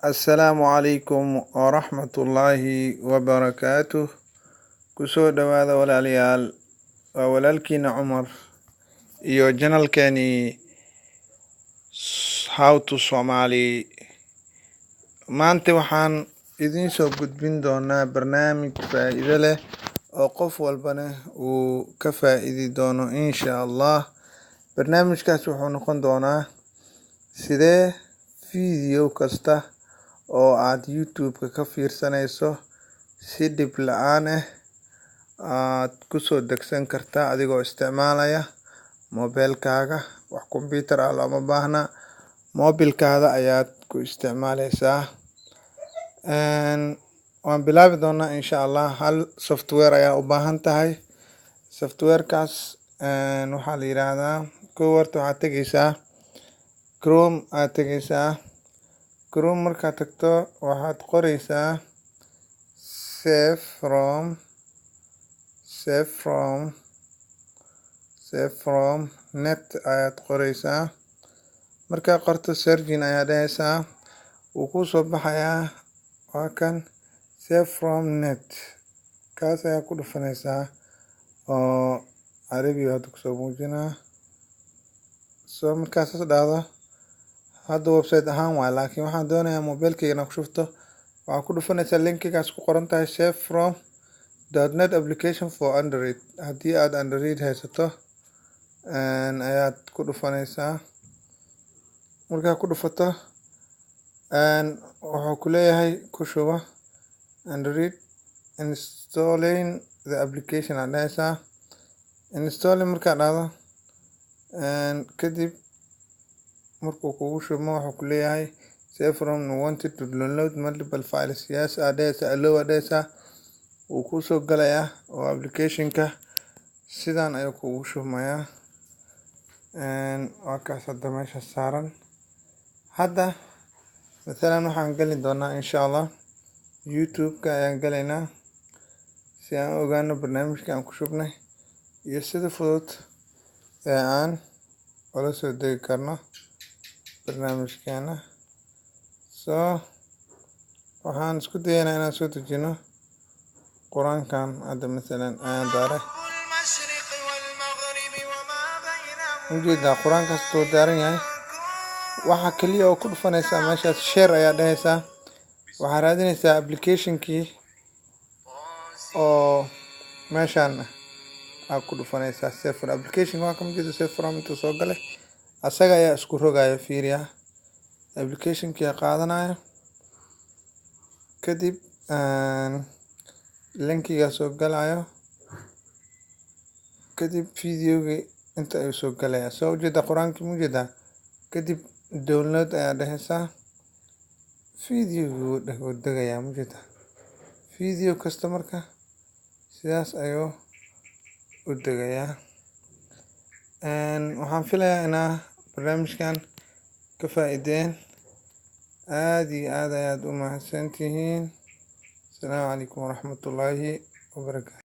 Assalaamu calaykum waraxmatullaahi wabarakaatuh. Kusoo dhawaada walaalayaal, waa walaalkiina Cumar iyo janalkeeni How to Somali. Maanta waxaan idiin soo gudbin doonaa barnaamij faa'iido leh oo qof walbana uu ka faa'iidi doono insha Allah. Barnaamijkaas wuxuu noqon doonaa sidee video kasta oo aad YouTube ka fiirsanayso si dhib la'aan ah aad ku soo degsan kartaa adigoo isticmaalaya mobilkaaga. Wax computer ah looma baahna, mobilkaada ayaad ku isticmaalaysaa. Waan bilaabi doonaa insha Allah. Hal software ayaa u baahan tahay. Softwarekaas waxaa la yiraahdaa horta waxaad tegaysaa Chrome. Chrome markaad tagto waxaad qoraysaa save from net ayaad qoraysaa. Markaa qorto searching ayaa dhahaysaa, wuu ku soo baxayaa waa kan save from net. Kaas ayaa ku dhufanaysaa oo Arabiga hadda kusoo muujinaa. Markaas dhahdo hadda website ahaan waa, laakiin waxaan doonayaa mobilkayga inaan ku shufto. Waxaa ku dhufanaysaa linkigaas ku qoran tahay save from .net application for Android. Haddii aad Android haysato ayaad ku dhufanaysaa. Markaa ku dhufato wuxuu ku leeyahay ku shubo Android installing the application aad dhahaysaa. Installing markaa dhahdo kadib markuu kugu shubmo wuxuu ku leeyahay save from wanted to download multiple files. Yes aad dhahaysaa, allow aad dhahaysaa. Wuu ku soo galayaa oo applicationka sidaan ayuu kugu shubmayaa. Waa kaas hadda meesha saaran. Hadda mathalan waxaan gali doonaa insha Allah YouTube-ka ayaan galaynaa si aan u ogaano barnaamijka aan ku shubnay iyo sida fudud ee aan ula soo degi karno barnaamijkeena. Waxaan isku dayaynaa inaan soo dejino quraankan. Hadda mathalan ayaan daaray ujeedaa quraankaas tuu daaran yahay. Waxa kaliya oo ku dhufanaysaa meeshaas share ayaa dhahaysaa. Waxaa raadinaysaa applicationkii oo meeshaan aad ku dhufanaysaa save from application. Waa ka mid save from intuu soo galay asaga ayaa isku rogayo. Fiiriya applicationkii qaadanayo kadib linkiga soo galayo kadib videoga inta ay soo galaya soo ujeeda quraankii mujeeda. Kadib download ayaa dhahaysaa. Video degaya mujeeda. Video kasta marka sidaas ayuu u degayaa. Waxaan filayaa inaa barnaamijkan ka faa'iideen. aad iyo aad ayaad u mahadsantihiin. Assalaamu calaykum waraxmatullaahi wabarakaatuh.